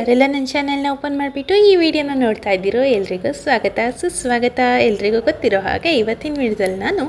ಯಾರೆಲ್ಲ ನನ್ನ ಚಾನೆಲ್ನ ಓಪನ್ ಮಾಡಿಬಿಟ್ಟು ಈ ವಿಡಿಯೋನ ನೋಡ್ತಾ ಇದ್ದೀರೋ ಎಲ್ರಿಗೂ ಸ್ವಾಗತ ಸುಸ್ವಾಗತ. ಎಲ್ರಿಗೂ ಗೊತ್ತಿರೋ ಹಾಗೆ ಇವತ್ತಿನ ವಿಡಿಯೋದಲ್ಲಿ ನಾನು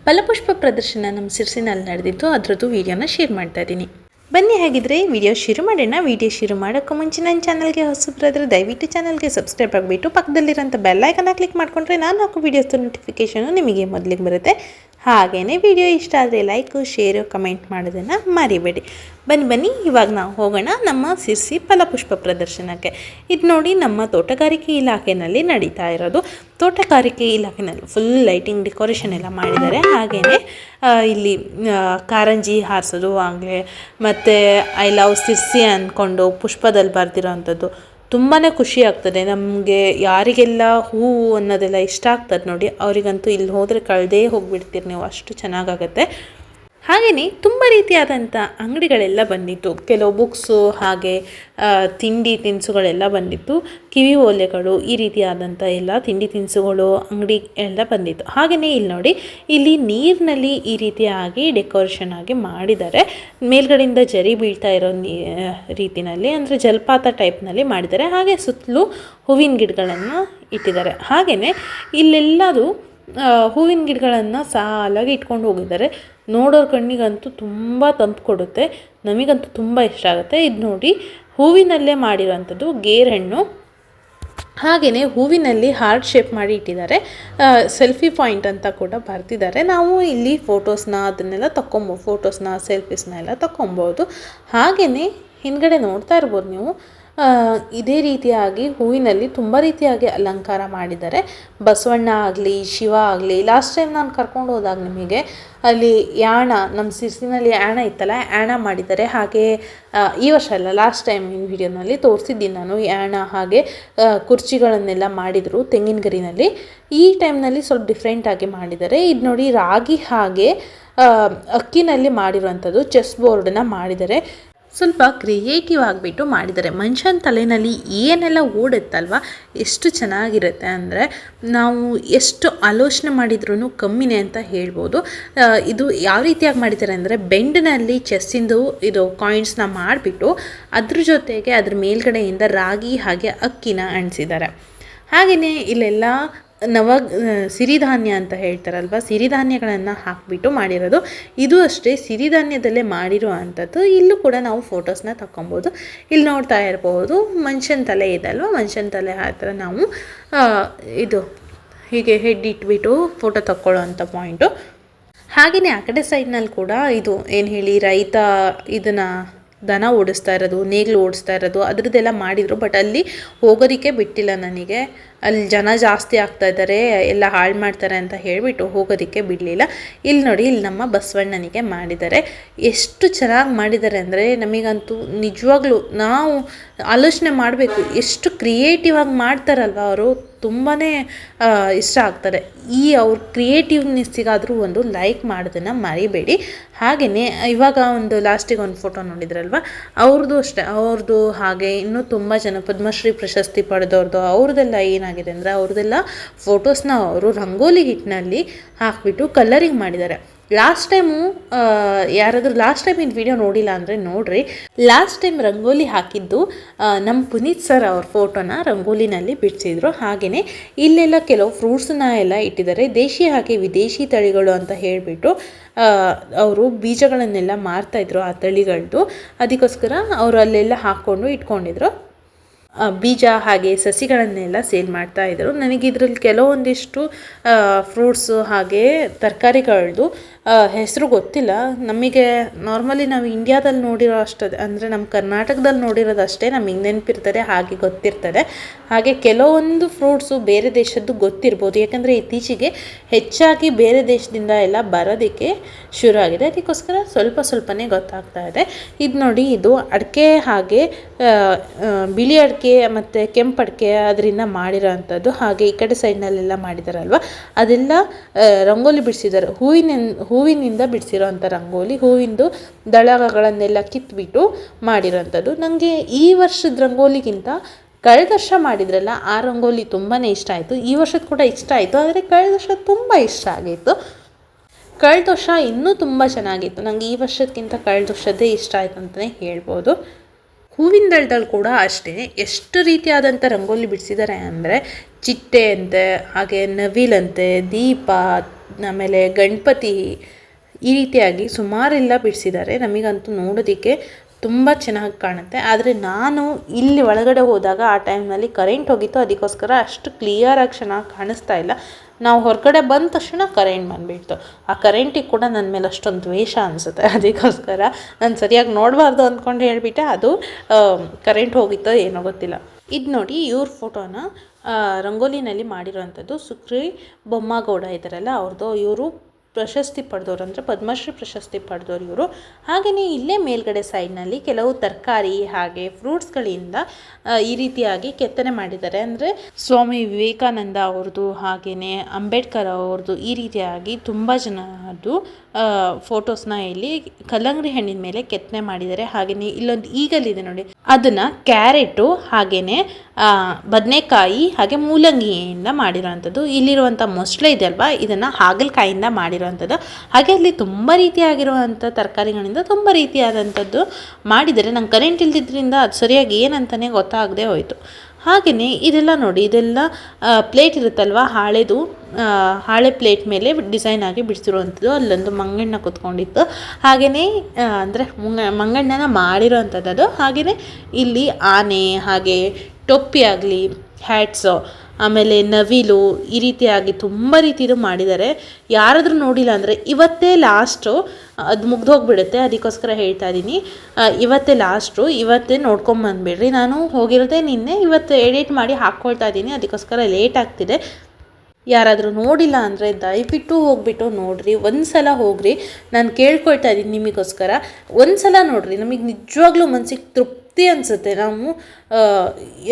ಫಲಪುಷ್ಪ ಪ್ರದರ್ಶನ ನಮ್ಮ ಸಿರ್ಸಿನಲ್ಲಿ ನಡೆದಿತ್ತು, ಅದರದ್ದು ವಿಡಿಯೋನ ಶೇರ್ ಮಾಡ್ತಾ ಇದ್ದೀನಿ. ಬನ್ನಿ ಹಾಗಿದ್ರೆ ವಿಡಿಯೋ ಶುರು ಮಾಡೋಣ. ವಿಡಿಯೋ ಶುರು ಮಾಡೋಕ್ಕೂ ಮುಂಚೆ ನನ್ನ ಚಾನಲ್ಗೆ ಹೊಸಬರಾದರೆ ದಯವಿಟ್ಟು ಚಾನಲ್ಗೆ ಸಬ್ಸ್ಕ್ರೈಬ್ ಆಗಿಬಿಟ್ಟು ಪಕ್ಕದಲ್ಲಿರೋಂಥ ಬೆಲ್ ಐಕನ್ನ ಕ್ಲಿಕ್ ಮಾಡಿಕೊಂಡ್ರೆ ನಾನು ಹಾಕೋ ವೀಡಿಯೋಸ್ ನೋಟಿಫಿಕೇಷನು ನಿಮಗೆ ಮೊದಲಿಗೆ ಬರುತ್ತೆ. ಹಾಗೆಯೇ ವಿಡಿಯೋ ಇಷ್ಟ ಆದರೆ ಲೈಕು ಶೇರು ಕಮೆಂಟ್ ಮಾಡೋದನ್ನು ಮರಿಬೇಡಿ. ಬನ್ನಿ ಇವಾಗ ನಾವು ಹೋಗೋಣ ನಮ್ಮ ಸಿರ್ಸಿ ಫಲಪುಷ್ಪ ಪ್ರದರ್ಶನಕ್ಕೆ. ಇದು ನೋಡಿ ನಮ್ಮ ತೋಟಗಾರಿಕೆ ಇಲಾಖೆಯಲ್ಲಿ ನಡೀತಾ ಇರೋದು. ತೋಟಗಾರಿಕೆ ಇಲಾಖೆಯಲ್ಲಿ ಫುಲ್ ಲೈಟಿಂಗ್ ಡೆಕೋರೇಷನ್ ಎಲ್ಲ ಮಾಡಿದ್ದಾರೆ. ಹಾಗೆಯೇ ಇಲ್ಲಿ ಕಾರಂಜಿ ಹಾರಿಸೋದು ಆಗಲೇ ಮತ್ತು ಐ ಲವ್ ಸಿರ್ಸಿ ಅಂದ್ಕೊಂಡು ಪುಷ್ಪದಲ್ಲಿ ಬರೆದಿರೋ ಅಂಥದ್ದು ತುಂಬಾ ಖುಷಿ ಆಗ್ತದೆ ನಮಗೆ. ಯಾರಿಗೆಲ್ಲ ಹೂವು ಅನ್ನೋದೆಲ್ಲ ಇಷ್ಟ ಆಗ್ತದೆ ನೋಡಿ, ಅವರಿಗಂತೂ ಇಲ್ಲಿ ಹೋದರೆ ಕಳೆದೇ ಹೋಗಿಬಿಡ್ತೀರಿ ನೀವು, ಅಷ್ಟು ಚೆನ್ನಾಗಾಗತ್ತೆ. ಹಾಗೆಯೇ ತುಂಬ ರೀತಿಯಾದಂಥ ಅಂಗಡಿಗಳೆಲ್ಲ ಬಂದಿತ್ತು. ಕೆಲವು ಬುಕ್ಸು ಹಾಗೆ ತಿಂಡಿ ತಿನಿಸುಗಳೆಲ್ಲ ಬಂದಿತ್ತು. ಕಿವಿ ಓಲೆಗಳು ಈ ರೀತಿಯಾದಂಥ ಎಲ್ಲ ತಿಂಡಿ ತಿನಿಸುಗಳು ಅಂಗಡಿ ಎಲ್ಲ ಬಂದಿತ್ತು. ಹಾಗೆಯೇ ಇಲ್ಲಿ ನೋಡಿ, ಇಲ್ಲಿ ನೀರಿನಲ್ಲಿ ಈ ರೀತಿಯಾಗಿ ಡೆಕೋರೇಷನ್ ಆಗಿ ಮಾಡಿದ್ದಾರೆ. ಮೇಲ್ಗಡೆಯಿಂದ ಜರಿ ಬೀಳ್ತಾ ಇರೋ ರೀತಿಯಲ್ಲಿ, ಅಂದರೆ ಜಲಪಾತ ಟೈಪ್ನಲ್ಲಿ ಮಾಡಿದ್ದಾರೆ. ಹಾಗೆ ಸುತ್ತಲೂ ಹೂವಿನ ಗಿಡಗಳನ್ನು ಇಟ್ಟಿದ್ದಾರೆ. ಹಾಗೆಯೇ ಇಲ್ಲೆಲ್ಲರೂ ಹೂವಿನ ಗಿಡಗಳನ್ನು ಸಾಲಾಗಿ ಇಟ್ಕೊಂಡು ಹೋಗಿದ್ದಾರೆ. ನೋಡೋರ ಕಣ್ಣಿಗಂತೂ ತುಂಬ ತಂಪು ಕೊಡುತ್ತೆ, ನಮಗಂತೂ ತುಂಬ ಇಷ್ಟ ಆಗುತ್ತೆ. ಇದು ನೋಡಿ, ಹೂವಿನಲ್ಲೇ ಮಾಡಿರೋವಂಥದ್ದು ಗೇರು ಹಣ್ಣು. ಹಾಗೆಯೇ ಹೂವಿನಲ್ಲಿ ಹಾರ್ಟ್ ಶೇಪ್ ಮಾಡಿ ಇಟ್ಟಿದ್ದಾರೆ. ಸೆಲ್ಫಿ ಪಾಯಿಂಟ್ ಅಂತ ಕೂಡ ಬರ್ತಿದ್ದಾರೆ. ನಾವು ಇಲ್ಲಿ ಅದನ್ನೆಲ್ಲ ಫೋಟೋಸ್ನ ಸೆಲ್ಫೀಸ್ನ ಎಲ್ಲ ತಗೊಬೋದು. ಹಾಗೆಯೇ ಹಿಂದ್ಗಡೆ ನೋಡ್ತಾ ಇರ್ಬೋದು ನೀವು, ಇದೇ ರೀತಿಯಾಗಿ ಹೂವಿನಲ್ಲಿ ತುಂಬ ರೀತಿಯಾಗಿ ಅಲಂಕಾರ ಮಾಡಿದ್ದಾರೆ. ಬಸವಣ್ಣ ಆಗಲಿ ಶಿವ ಆಗಲಿ. ಲಾಸ್ಟ್ ಟೈಮ್ ನಾನು ಕರ್ಕೊಂಡು ಹೋದಾಗ ನಿಮಗೆ ಅಲ್ಲಿ ಯಾಣ, ನಮ್ಮ ಸಿರ್ಸಿನಲ್ಲಿ ಯಾಣ ಇತ್ತಲ್ಲ, ಯಾಣ ಮಾಡಿದ್ದಾರೆ. ಹಾಗೆ ಈ ವರ್ಷ ಅಲ್ಲ, ಲಾಸ್ಟ್ ಟೈಮ್ ಈ ವಿಡಿಯೋನಲ್ಲಿ ತೋರಿಸಿದ್ದೀನಿ ನಾನು ಯಾಣ. ಹಾಗೆ ಕುರ್ಚಿಗಳನ್ನೆಲ್ಲ ಮಾಡಿದರು ತೆಂಗಿನ ಗರಿನಲ್ಲಿ. ಈ ಟೈಮ್ನಲ್ಲಿ ಸ್ವಲ್ಪ ಡಿಫ್ರೆಂಟಾಗಿ ಮಾಡಿದ್ದಾರೆ. ಇದು ನೋಡಿ, ರಾಗಿ ಹಾಗೆ ಅಕ್ಕಿನಲ್ಲಿ ಮಾಡಿರುವಂಥದ್ದು ಚೆಸ್ ಬೋರ್ಡನ್ನು ಮಾಡಿದ್ದಾರೆ. ಸ್ವಲ್ಪ ಕ್ರಿಯೇಟಿವ್ ಆಗಿಬಿಟ್ಟು ಮಾಡಿದ್ದಾರೆ. ಮನುಷ್ಯನ ತಲೆಯಲ್ಲಿ ಏನೆಲ್ಲ ಓಡುತ್ತಲ್ವ, ಎಷ್ಟು ಚೆನ್ನಾಗಿರುತ್ತೆ ಅಂದರೆ ನಾವು ಎಷ್ಟು ಆಲೋಚನೆ ಮಾಡಿದ್ರೂ ಕಮ್ಮಿನೇ ಅಂತ ಹೇಳ್ಬೋದು. ಇದು ಯಾವ ರೀತಿಯಾಗಿ ಮಾಡಿದ್ದಾರೆ ಅಂದರೆ, ಬೆಂಡಿನಲ್ಲಿ ಚೆಸ್ಸಿಂದು ಇದು ಕಾಯಿನ್ಸ್ನ ಮಾಡಿಬಿಟ್ಟು ಅದ್ರ ಜೊತೆಗೆ ಅದ್ರ ಮೇಲ್ಗಡೆಯಿಂದ ರಾಗಿ ಹಾಗೆ ಅಕ್ಕಿನ ಅಂಟಿಸಿದ್ದಾರೆ. ಹಾಗೆಯೇ ಇಲ್ಲೆಲ್ಲ ಸಿರಿಧಾನ್ಯ ಅಂತ ಹೇಳ್ತಾರಲ್ವ, ಸಿರಿಧಾನ್ಯಗಳನ್ನು ಹಾಕಿಬಿಟ್ಟು ಮಾಡಿರೋದು. ಇದು ಅಷ್ಟೇ ಸಿರಿಧಾನ್ಯದಲ್ಲೇ ಮಾಡಿರೋ ಅಂಥದ್ದು. ಇಲ್ಲೂ ಕೂಡ ನಾವು ಫೋಟೋಸ್ನ ತಗೊಬೋದು. ಇಲ್ಲಿ ನೋಡ್ತಾ ಇರ್ಬೋದು, ಮನುಷ್ಯನ ತಲೆ ಇದೆ ಅಲ್ವ, ಮನುಷ್ಯನ ತಲೆ ಹತ್ರ ನಾವು ಇದು ಹೀಗೆ ಹೆಡ್ ಇಟ್ಬಿಟ್ಟು ಫೋಟೋ ತಗೊಳ್ಳೋ ಅಂಥ ಪಾಯಿಂಟು. ಹಾಗೆಯೇ ಆ ಕಡೆ ಸೈಡ್ನಲ್ಲಿ ಕೂಡ ಇದು ಏನು ಹೇಳಿ, ರೈತ ಇದನ್ನು ದನ ಓಡಿಸ್ತಾ ಇರೋದು, ನೇಗಿಲು ಓಡಿಸ್ತಾ ಇರೋದು ಅದರದ್ದೆಲ್ಲ ಮಾಡಿದರು. ಬಟ್ ಅಲ್ಲಿ ಹೋಗೋದಕ್ಕೆ ಬಿಟ್ಟಿಲ್ಲ ನನಗೆ. ಅಲ್ಲಿ ಜನ ಜಾಸ್ತಿ ಆಗ್ತಾ ಇದ್ದಾರೆ, ಎಲ್ಲ ಹಾಳು ಮಾಡ್ತಾರೆ ಅಂತ ಹೇಳಿಬಿಟ್ಟು ಹೋಗೋದಕ್ಕೆ ಬಿಡಲಿಲ್ಲ. ಇಲ್ಲಿ ನೋಡಿ, ಇಲ್ಲಿ ನಮ್ಮ ಬಸವಣ್ಣನಿಗೆ ಮಾಡಿದ್ದಾರೆ. ಎಷ್ಟು ಚೆನ್ನಾಗಿ ಮಾಡಿದ್ದಾರೆ ಅಂದರೆ ನಮಗಂತೂ ನಿಜವಾಗ್ಲೂ ನಾವು ಆಲೋಚನೆ ಮಾಡಬೇಕು, ಎಷ್ಟು ಕ್ರಿಯೇಟಿವ್ ಆಗಿ ಮಾಡ್ತಾರಲ್ವ ಅವರು, ತುಂಬಾ ಇಷ್ಟ ಆಗ್ತಾರೆ. ಅವ್ರ ಕ್ರಿಯೇಟಿವ್ನೆಸ್ಸಿಗಾದರೂ ಒಂದು ಲೈಕ್ ಮಾಡೋದನ್ನು ಮರಿಬೇಡಿ. ಹಾಗೆಯೇ ಇವಾಗ ಒಂದು ಲಾಸ್ಟಿಗೆ ಒಂದು ಫೋಟೋ ನೋಡಿದ್ರಲ್ವ, ಅವ್ರದ್ದು ಅಷ್ಟೇ, ಅವ್ರದ್ದು ಹಾಗೆ ಇನ್ನೂ ತುಂಬ ಜನ ಪದ್ಮಶ್ರೀ ಪ್ರಶಸ್ತಿ ಪಡೆದವ್ರದ್ದು ಅವ್ರದ್ದೆಲ್ಲ ಏನಾಗಿದೆ ಅಂದರೆ, ಅವ್ರದ್ದೆಲ್ಲ ಫೋಟೋಸ್ನ ಅವರು ರಂಗೋಲಿ ಹಿಟ್ಟಿನಲ್ಲಿ ಹಾಕಿಬಿಟ್ಟು ಕಲರಿಂಗ್ ಮಾಡಿದ್ದಾರೆ. ಲಾಸ್ಟ್ ಟೈಮು ಯಾರಾದರೂ ಲಾಸ್ಟ್ ಟೈಮ್ ಇದು ವಿಡಿಯೋ ನೋಡಿಲ್ಲ ಅಂದರೆ ನೋಡಿರಿ. ಲಾಸ್ಟ್ ಟೈಮ್ ರಂಗೋಲಿ ಹಾಕಿದ್ದು ನಮ್ಮ ಪುನೀತ್ ಸರ್ ಅವ್ರ ಫೋಟೋನ ರಂಗೋಲಿನಲ್ಲಿ ಬಿಡಿಸಿದ್ರು. ಹಾಗೆಯೇ ಇಲ್ಲೆಲ್ಲ ಕೆಲವು ಫ್ರೂಟ್ಸನ್ನ ಎಲ್ಲ ಇಟ್ಟಿದ್ದಾರೆ. ದೇಶಿ ಹಾಗೆ ವಿದೇಶಿ ತಳಿಗಳು ಅಂತ ಹೇಳಿಬಿಟ್ಟು ಅವರು ಬೀಜಗಳನ್ನೆಲ್ಲ ಮಾರ್ತಾಯಿದ್ರು ಆ ತಳಿಗಳದ್ದು. ಅದಕ್ಕೋಸ್ಕರ ಅವರು ಅಲ್ಲೆಲ್ಲ ಹಾಕ್ಕೊಂಡು ಇಟ್ಕೊಂಡಿದ್ರು. ಬೀಜ ಹಾಗೆ ಸಸಿಗಳನ್ನೆಲ್ಲ ಸೇಲ್ ಮಾಡ್ತಾಯಿದ್ರು. ನನಗೆ ಇದರಲ್ಲಿ ಕೆಲವೊಂದಿಷ್ಟು ಫ್ರೂಟ್ಸು ಹಾಗೆ ತರಕಾರಿಗಳದ್ದು ಹೆಸರು ಗೊತ್ತಿಲ್ಲ. ನಮಗೆ ನಾರ್ಮಲಿ ನಾವು ಇಂಡಿಯಾದಲ್ಲಿ ನೋಡಿರೋ ಅಷ್ಟೇ, ಅಂದರೆ ನಮ್ಮ ಕರ್ನಾಟಕದಲ್ಲಿ ನೋಡಿರೋದಷ್ಟೇ ನಮಗೆ ನೆನಪಿರ್ತದೆ, ಹಾಗೆ ಗೊತ್ತಿರ್ತದೆ. ಹಾಗೆ ಕೆಲವೊಂದು ಫ್ರೂಟ್ಸು ಬೇರೆ ದೇಶದ್ದು ಗೊತ್ತಿರ್ಬೋದು, ಯಾಕಂದರೆ ಇತ್ತೀಚೆಗೆ ಹೆಚ್ಚಾಗಿ ಬೇರೆ ದೇಶದಿಂದ ಎಲ್ಲ ಬರೋದಕ್ಕೆ ಶುರು ಆಗಿದೆ. ಅದಕ್ಕೋಸ್ಕರ ಸ್ವಲ್ಪನೇ ಗೊತ್ತಾಗ್ತಾ ಇದೆ. ಇದು ನೋಡಿ, ಇದು ಅಡಿಕೆ ಹಾಗೆ ಬಿಳಿ ಅಡಿಕೆ ಮತ್ತು ಕೆಂಪು ಅಡಿಕೆ ಅದರಿಂದ ಮಾಡಿರೋ ಅಂಥದ್ದು. ಹಾಗೆ ಈ ಕಡೆ ಸೈಡ್ನಲ್ಲೆಲ್ಲ ಮಾಡಿದಾರಲ್ವ, ಅದೆಲ್ಲ ರಂಗೋಲಿ ಬಿಡಿಸಿದ್ದಾರೆ. ಹೂವಿನಿಂದ ಬಿಡಿಸಿರೋ ಅಂಥ ರಂಗೋಲಿ, ಹೂವಿಂದು ದಳಗಳನ್ನೆಲ್ಲ ಕಿತ್ಬಿಟ್ಟು ಮಾಡಿರೋಂಥದ್ದು. ನನಗೆ ಈ ವರ್ಷದ ರಂಗೋಲಿಗಿಂತ ಕಳೆದ ವರ್ಷ ಮಾಡಿದ್ರಲ್ಲ ಆ ರಂಗೋಲಿ ತುಂಬಾ ಇಷ್ಟ ಆಯಿತು. ಈ ವರ್ಷದ ಕೂಡ ಇಷ್ಟ ಆಯಿತು, ಆದರೆ ಕಳೆದ ವರ್ಷ ತುಂಬ ಇಷ್ಟ ಆಗಿತ್ತು. ಕಳೆದ ವರ್ಷ ಇನ್ನೂ ತುಂಬ ಚೆನ್ನಾಗಿತ್ತು. ನನಗೆ ಈ ವರ್ಷಕ್ಕಿಂತ ಕಳೆದ ವರ್ಷದ್ದೇ ಇಷ್ಟ ಆಯಿತು ಅಂತಲೇ ಹೇಳ್ಬೋದು. ಹೂವಿನ ದಳದಲ್ಲಿ ಕೂಡ ಅಷ್ಟೇ ಎಷ್ಟು ರೀತಿಯಾದಂಥ ರಂಗೋಲಿ ಬಿಡಿಸಿದ್ದಾರೆ ಅಂದರೆ ಚಿಟ್ಟೆ ಅಂತೆ, ಹಾಗೆ ನವಿಲಂತೆ, ದೀಪ, ಆಮೇಲೆ ಗಣಪತಿ, ಈ ರೀತಿಯಾಗಿ ಸುಮಾರೆಲ್ಲ ಬಿಡಿಸಿದ್ದಾರೆ. ನಮಗಂತೂ ನೋಡೋದಕ್ಕೆ ತುಂಬ ಚೆನ್ನಾಗಿ ಕಾಣುತ್ತೆ. ಆದರೆ ನಾನು ಇಲ್ಲಿ ಒಳಗಡೆ ಹೋದಾಗ ಆ ಟೈಮ್ನಲ್ಲಿ ಕರೆಂಟ್ ಹೋಗಿತ್ತು, ಅದಕ್ಕೋಸ್ಕರ ಅಷ್ಟು ಕ್ಲಿಯರಾಗಿ ಚೆನ್ನಾಗಿ ಕಾಣಿಸ್ತಾ ಇಲ್ಲ. ನಾವು ಹೊರಗಡೆ ಬಂದ ತಕ್ಷಣ ಕರೆಂಟ್ ಬಂದುಬಿಡ್ತು. ಆ ಕರೆಂಟಿಗೆ ಕೂಡ ನನ್ನ ಮೇಲೆ ಅಷ್ಟೊಂದು ದ್ವೇಷ ಅನಿಸುತ್ತೆ. ಅದಕ್ಕೋಸ್ಕರ ನಾನು ಸರಿಯಾಗಿ ನೋಡಬಾರ್ದು ಅಂದ್ಕೊಂಡು ಹೇಳಿಬಿಟ್ಟೆ. ಅದು ಕರೆಂಟ್ ಹೋಗಿತ್ತೋ ಏನೋ ಗೊತ್ತಿಲ್ಲ. ಇದು ನೋಡಿ ಇವ್ರ ಫೋಟೋನ ರಂಗೋಲಿನಲ್ಲಿ ಮಾಡಿರೋವಂಥದ್ದು ಸುಕ್ರಿ ಬೊಮ್ಮಗೌಡ ಇದ್ದಾರಲ್ಲ ಅವ್ರದ್ದು. ಇವರು ಪ್ರಶಸ್ತಿ ಪಡೆದವರು, ಅಂದರೆ ಪದ್ಮಶ್ರೀ ಪ್ರಶಸ್ತಿ ಪಡೆದವರು ಇವರು. ಹಾಗೆಯೇ ಇಲ್ಲೇ ಮೇಲ್ಗಡೆ ಸೈಡ್ನಲ್ಲಿ ಕೆಲವು ತರಕಾರಿ ಹಾಗೆ ಫ್ರೂಟ್ಸ್ಗಳಿಂದ ಈ ರೀತಿಯಾಗಿ ಕೆತ್ತನೆ ಮಾಡಿದ್ದಾರೆ. ಅಂದರೆ ಸ್ವಾಮಿ ವಿವೇಕಾನಂದ ಅವ್ರದ್ದು, ಹಾಗೆಯೇ ಅಂಬೇಡ್ಕರ್ ಅವ್ರದ್ದು, ಈ ರೀತಿಯಾಗಿ ತುಂಬ ಜನದ್ದು ಫೋಟೋಸ್ನ ಇಲ್ಲಿ ಕಲ್ಲಂಗಡಿ ಹಣ್ಣಿನ ಮೇಲೆ ಕೆತ್ತನೆ ಮಾಡಿದ್ದಾರೆ. ಹಾಗೆಯೇ ಇಲ್ಲೊಂದು ಈಗಲಿದೆ ನೋಡಿ, ಅದನ್ನು ಕ್ಯಾರೆಟು ಹಾಗೆಯೇ ಬದನೆಕಾಯಿ ಹಾಗೆ ಮೂಲಂಗಿಯಿಂದ ಮಾಡಿರೋವಂಥದ್ದು. ಇಲ್ಲಿರುವಂಥ ಮೊಸಳೆ ಇದೆ ಅಲ್ವಾ, ಇದನ್ನು ಹಾಗಲಕಾಯಿಂದ ಮಾಡಿರೋವಂಥದ್ದು. ಹಾಗೆ ಅಲ್ಲಿ ತುಂಬ ರೀತಿಯಾಗಿರುವಂಥ ತರಕಾರಿಗಳಿಂದ ತುಂಬ ರೀತಿಯಾದಂಥದ್ದು ಮಾಡಿದ್ದಾರೆ. ನಂಗೆ ಕರೆಂಟ್ ಇಲ್ದಿದ್ದರಿಂದ ಅದು ಸರಿಯಾಗಿ ಏನಂತಲೇ ಗೊತ್ತಾಗದೆ ಹೋಯಿತು. ಹಾಗೆಯೇ ಇದೆಲ್ಲ ನೋಡಿ, ಇದೆಲ್ಲ ಪ್ಲೇಟ್ ಇರುತ್ತಲ್ವ ಹಾಳೆದು, ಹಾಳೆ ಪ್ಲೇಟ್ ಮೇಲೆ ಡಿಸೈನ್ ಆಗಿ ಬಿಡಿಸಿರುವಂಥದ್ದು. ಅಲ್ಲೊಂದು ಮಂಗಣ್ಣ ಕೂತ್ಕೊಂಡಿತ್ತು. ಹಾಗೆಯೇ ಅಂದರೆ ಮಂಗಣ್ಣನ ಮಾಡಿರೋವಂಥದ್ದು. ಹಾಗೆಯೇ ಇಲ್ಲಿ ಆನೆ ಹಾಗೆ ಟೊಪ್ಪಿ ಆಗಲಿ, ಹ್ಯಾಟ್ಸು, ಆಮೇಲೆ ನವಿಲು, ಈ ರೀತಿಯಾಗಿ ತುಂಬ ರೀತಿಯದು ಮಾಡಿದ್ದಾರೆ. ಯಾರಾದರೂ ನೋಡಿಲ್ಲ ಅಂದರೆ ಇವತ್ತೇ ಲಾಸ್ಟು, ಅದು ಮುಗ್ದೋಗ್ಬಿಡುತ್ತೆ. ಅದಕ್ಕೋಸ್ಕರ ಹೇಳ್ತಾ ಇದ್ದೀನಿ, ಇವತ್ತೇ ಲಾಸ್ಟು, ಇವತ್ತೇ ನೋಡ್ಕೊಂಬಂದುಬಿಡ್ರಿ. ನಾನು ಹೋಗಿರೋದೇ ನಿನ್ನೆ, ಇವತ್ತು ಎಡಿಟ್ ಮಾಡಿ ಹಾಕ್ಕೊಳ್ತಾ ಇದ್ದೀನಿ. ಅದಕ್ಕೋಸ್ಕರ ಲೇಟ್ ಆಗ್ತಿದೆ. ಯಾರಾದರೂ ನೋಡಿಲ್ಲ ಅಂದರೆ ದಯವಿಟ್ಟು ಹೋಗ್ಬಿಟ್ಟು ನೋಡಿರಿ, ಒಂದು ಸಲ ಹೋಗ್ರಿ. ನಾನು ಕೇಳ್ಕೊಳ್ತಾ ಇದ್ದೀನಿ ನಿಮಗೋಸ್ಕರ, ಒಂದು ಸಲ ನೋಡಿರಿ. ನಮಗೆ ನಿಜವಾಗ್ಲೂ ಮನಸ್ಸಿಗೆ ತೃಪ್ತಿ ಅನಿಸುತ್ತೆ. ನಾವು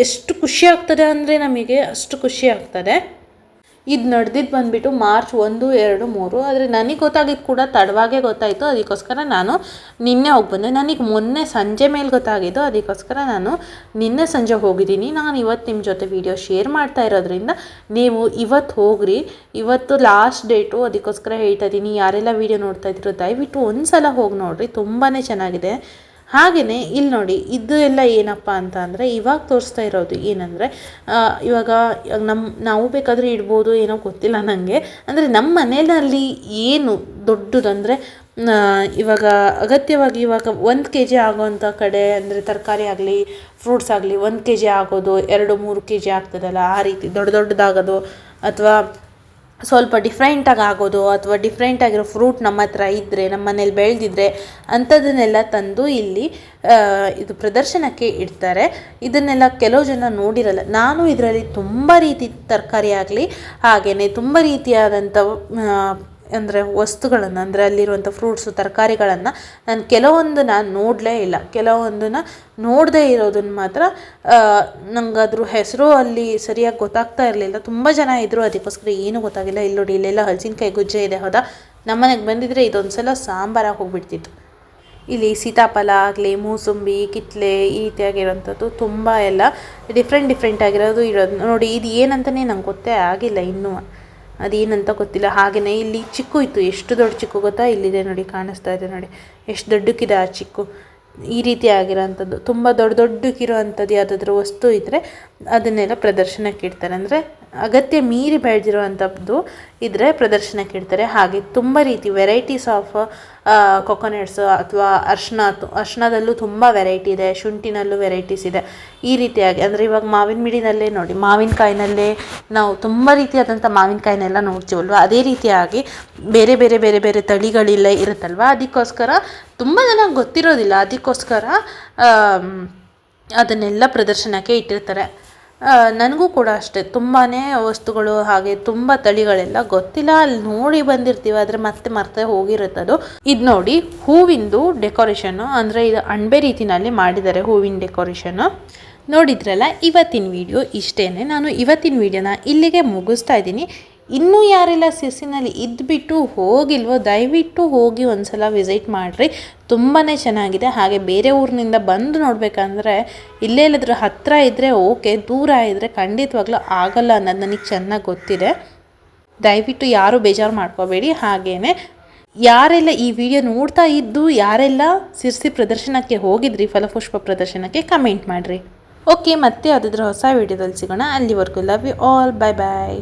ಎಷ್ಟು ಖುಷಿ ಆಗ್ತದೆ ಅಂದರೆ ನಮಗೆ ಅಷ್ಟು ಖುಷಿ ಆಗ್ತದೆ. ಇದು ನಡೆದಿದ್ದು ಬಂದುಬಿಟ್ಟು ಮಾರ್ಚ್ 1, 2, 3. ಆದರೆ ನನಗೆ ಗೊತ್ತಾಗಿದ್ದು ಕೂಡ ತಡವಾಗೇ ಗೊತ್ತಾಯಿತು. ಅದಕ್ಕೋಸ್ಕರ ನಾನು ನಿನ್ನೆ ಹೋಗಿ ಬಂದೆ. ನನಗೆ ಮೊನ್ನೆ ಸಂಜೆ ಮೇಲೆ ಗೊತ್ತಾಗಿದ್ದು, ಅದಕ್ಕೋಸ್ಕರ ನಾನು ನಿನ್ನೆ ಸಂಜೆ ಹೋಗಿದ್ದೀನಿ. ನಾನು ಇವತ್ತು ನಿಮ್ಮ ಜೊತೆ ವಿಡಿಯೋ ಶೇರ್ ಮಾಡ್ತಾ ಇರೋದ್ರಿಂದ ನೀವು ಇವತ್ತು ಹೋಗ್ರಿ. ಇವತ್ತು ಲಾಸ್ಟ್ ಡೇಟು, ಅದಕ್ಕೋಸ್ಕರ ಹೇಳ್ತಾ ಇದ್ದೀನಿ. ಯಾರೆಲ್ಲ ವಿಡಿಯೋ ನೋಡ್ತಾ ಇದ್ದೀರೋ ದಯವಿಟ್ಟು ಒಂದು ಸಲ ಹೋಗಿ ನೋಡಿರಿ, ತುಂಬಾ ಚೆನ್ನಾಗಿದೆ. ಹಾಗೆಯೇ ಇಲ್ಲಿ ನೋಡಿ, ಇದು ಎಲ್ಲ ಏನಪ್ಪ ಅಂತ ಅಂದರೆ ಇವಾಗ ತೋರಿಸ್ತಾ ಇರೋದು ಏನಂದರೆ, ಇವಾಗ ನಾವು ಬೇಕಾದರೆ ಇಡ್ಬೋದು, ಏನೋ ಗೊತ್ತಿಲ್ಲ ನನಗೆ. ಅಂದರೆ ನಮ್ಮ ಮನೆಯಲ್ಲಿ ಏನು ದೊಡ್ಡದಂದರೆ ಇವಾಗ ಅಗತ್ಯವಾಗಿ ಇವಾಗ 1 kg ಆಗೋವಂಥ ಕಡೆ, ಅಂದರೆ ತರಕಾರಿ ಆಗಲಿ ಫ್ರೂಟ್ಸ್ ಆಗಲಿ 1 kg ಆಗೋದು 2-3 kg ಆಗ್ತದಲ್ಲ, ಆ ರೀತಿ ದೊಡ್ಡದಾಗೋದು, ಅಥವಾ ಸ್ವಲ್ಪ ಡಿಫ್ರೆಂಟಾಗಿ ಆಗೋದು, ಅಥವಾ ಡಿಫ್ರೆಂಟಾಗಿರೋ ಫ್ರೂಟ್ ನಮ್ಮ ಹತ್ರ ಇದ್ದರೆ, ನಮ್ಮ ಮನೇಲಿ ಬೆಳೆದಿದ್ರೆ ಅಂಥದ್ದನ್ನೆಲ್ಲ ತಂದು ಇಲ್ಲಿ ಇದು ಪ್ರದರ್ಶನಕ್ಕೆ ಇಡ್ತಾರೆ. ಇದನ್ನೆಲ್ಲ ಕೆಲವು ಜನ ನೋಡಿರಲ್ಲ. ನಾನು ಇದರಲ್ಲಿ ತುಂಬ ರೀತಿ ತರಕಾರಿ ಆಗಲಿ ಹಾಗೆಯೇ ತುಂಬ ರೀತಿಯಾದಂಥ ಅಂದರೆ ವಸ್ತುಗಳನ್ನು, ಅಂದರೆ ಅಲ್ಲಿರುವಂಥ ಫ್ರೂಟ್ಸು ತರಕಾರಿಗಳನ್ನು ನಾನು ನೋಡಲೇ ಇಲ್ಲ. ಕೆಲವೊಂದನ್ನು ನೋಡದೇ ಇರೋದನ್ನು ಮಾತ್ರ ನಂಗೆ ಅದ್ರ ಹೆಸರು ಅಲ್ಲಿ ಸರಿಯಾಗಿ ಗೊತ್ತಾಗ್ತಾ ಇರಲಿಲ್ಲ. ತುಂಬ ಜನ ಇದ್ದರು, ಅದಕ್ಕೋಸ್ಕರ ಏನೂ ಗೊತ್ತಾಗಿಲ್ಲ. ಇಲ್ಲಿ ನೋಡಿ, ಇಲ್ಲೆಲ್ಲ ಹಲಸಿನಕಾಯಿ ಗುಜ್ಜೆ ಇದೆ. ಹೌದಾ, ನಮ್ಮನೆಗೆ ಬಂದಿದ್ದರೆ ಇದೊಂದು ಸಲ ಸಾಂಬಾರಾಗಿ ಹೋಗ್ಬಿಡ್ತಿತ್ತು. ಇಲ್ಲಿ ಸೀತಾಫಲ ಆಗಲಿ, ಮೂಸಂಬಿ, ಕಿತ್ತಲೆ, ಈ ರೀತಿಯಾಗಿರೋಂಥದ್ದು ತುಂಬ ಎಲ್ಲ ಡಿಫ್ರೆಂಟ್ ಆಗಿರೋದು ಇರೋದು ನೋಡಿ. ಇದು ಏನಂತಲೇ ನಂಗೆ ಗೊತ್ತೇ ಆಗಿಲ್ಲ ಇನ್ನೂ, ಅದೇನಂತ ಗೊತ್ತಿಲ್ಲ. ಹಾಗೆಯೇ ಇಲ್ಲಿ ಚಿಕ್ಕು ಇತ್ತು. ಎಷ್ಟು ದೊಡ್ಡ ಚಿಕ್ಕು ಗೊತ್ತಾ, ಇಲ್ಲಿದೆ ನೋಡಿ, ಕಾಣಿಸ್ತಾ ಇದೆ ನೋಡಿ, ಎಷ್ಟು ದೊಡ್ಡಕ್ಕಿದೆ ಆ ಚಿಕ್ಕು. ಈ ರೀತಿ ಆಗಿರೋಂಥದ್ದು ತುಂಬ ದೊಡ್ಡಕ್ಕಿರೋ ಅಂಥದ್ದು ಯಾವುದಾದ್ರೂ ವಸ್ತು ಇದ್ದರೆ ಅದನ್ನೆಲ್ಲ ಪ್ರದರ್ಶನಕ್ಕೆ ಇಡ್ತಾರೆ. ಅಂದರೆ ಅಗತ್ಯ ಮೀರಿ ಬೆಳೆದಿರುವಂಥದ್ದು ಇದ್ದರೆ ಪ್ರದರ್ಶನಕ್ಕೆ ಇಡ್ತಾರೆ. ಹಾಗೆ ತುಂಬ ರೀತಿ ವೆರೈಟೀಸ್ ಆಫ್ ಕೊಕೊನಟ್ಸ್ ಅಥವಾ ಅರ್ಶಿನದಲ್ಲೂ ತುಂಬ ವೆರೈಟಿ ಇದೆ, ಶುಂಠಿನಲ್ಲೂ ವೆರೈಟೀಸ್ ಇದೆ. ಈ ರೀತಿಯಾಗಿ ಅಂದರೆ ಇವಾಗ ಮಾವಿನ ಮಿಡಿನಲ್ಲೇ ನೋಡಿ, ಮಾವಿನಕಾಯಿನಲ್ಲೇ ನಾವು ತುಂಬ ರೀತಿಯಾದಂಥ ಮಾವಿನಕಾಯಿನೆಲ್ಲ ನೋಡ್ತೀವಲ್ವ, ಅದೇ ರೀತಿಯಾಗಿ ಬೇರೆ ಬೇರೆ ಬೇರೆ ಬೇರೆ ತಳಿಗಳೆಲ್ಲ ಇರುತ್ತಲ್ವ. ಅದಕ್ಕೋಸ್ಕರ ತುಂಬ ಜನ ಗೊತ್ತಿರೋದಿಲ್ಲ, ಅದಕ್ಕೋಸ್ಕರ ಅದನ್ನೆಲ್ಲ ಪ್ರದರ್ಶನಕ್ಕೆ ಇಟ್ಟಿರ್ತಾರೆ. ನನಗೂ ಕೂಡ ಅಷ್ಟೇ ತುಂಬಾ ವಸ್ತುಗಳು ಹಾಗೆ ತುಂಬ ತಳಿಗಳೆಲ್ಲ ಗೊತ್ತಿಲ್ಲ, ಅಲ್ಲಿ ನೋಡಿ ಬಂದಿರ್ತೀವಿ, ಆದರೆ ಮತ್ತೆ ಮರ್ತೆ ಹೋಗಿರುತ್ತದು. ಇದು ನೋಡಿ, ಹೂವಿಂದು ಡೆಕೋರೇಷನ್ನು, ಅಂದರೆ ಇದು ಅಣಬೆ ರೀತಿನಲ್ಲಿ ಮಾಡಿದ್ದಾರೆ ಹೂವಿನ ಡೆಕೋರೇಷನ್ನು. ನೋಡಿದ್ರಲ್ಲ, ಇವತ್ತಿನ ವಿಡಿಯೋ ಇಷ್ಟೇ. ನಾನು ಇವತ್ತಿನ ವಿಡಿಯೋನ ಇಲ್ಲಿಗೆ ಮುಗಿಸ್ತಾ ಇದ್ದೀನಿ. ಇನ್ನೂ ಯಾರೆಲ್ಲ ಸಿರ್ಸಿನಲ್ಲಿ ಇದ್ಬಿಟ್ಟು ಹೋಗಿಲ್ವೋ ದಯವಿಟ್ಟು ಹೋಗಿ ಒಂದು ಸಲ ವಿಸಿಟ್ ಮಾಡಿರಿ, ತುಂಬಾ ಚೆನ್ನಾಗಿದೆ. ಹಾಗೆ ಬೇರೆ ಊರಿನಿಂದ ಬಂದು ನೋಡಬೇಕಂದ್ರೆ ಇಲ್ಲೇ ಎಲ್ಲಾದರೂ ಹತ್ತಿರ ಇದ್ದರೆ ಓಕೆ, ದೂರ ಇದ್ದರೆ ಖಂಡಿತವಾಗ್ಲೂ ಆಗಲ್ಲ ಅನ್ನೋದು ನನಗೆ ಚೆನ್ನಾಗಿ ಗೊತ್ತಿದೆ. ದಯವಿಟ್ಟು ಯಾರೂ ಬೇಜಾರು ಮಾಡ್ಕೋಬೇಡಿ. ಹಾಗೆಯೇ ಯಾರೆಲ್ಲ ಈ ವಿಡಿಯೋ ನೋಡ್ತಾ ಇದ್ದು ಯಾರೆಲ್ಲ ಸಿರ್ಸಿ ಪ್ರದರ್ಶನಕ್ಕೆ ಹೋಗಿದ್ರಿ ಫಲಪುಷ್ಪ ಪ್ರದರ್ಶನಕ್ಕೆ ಕಮೆಂಟ್ ಮಾಡಿರಿ. ಓಕೆ, ಮತ್ತೆ ಯಾವುದಾದ್ರೂ ಹೊಸ ವಿಡಿಯೋದಲ್ಲಿ ಸಿಗೋಣ. ಅಲ್ಲಿವರೆಗೂ love you all. Bye bye.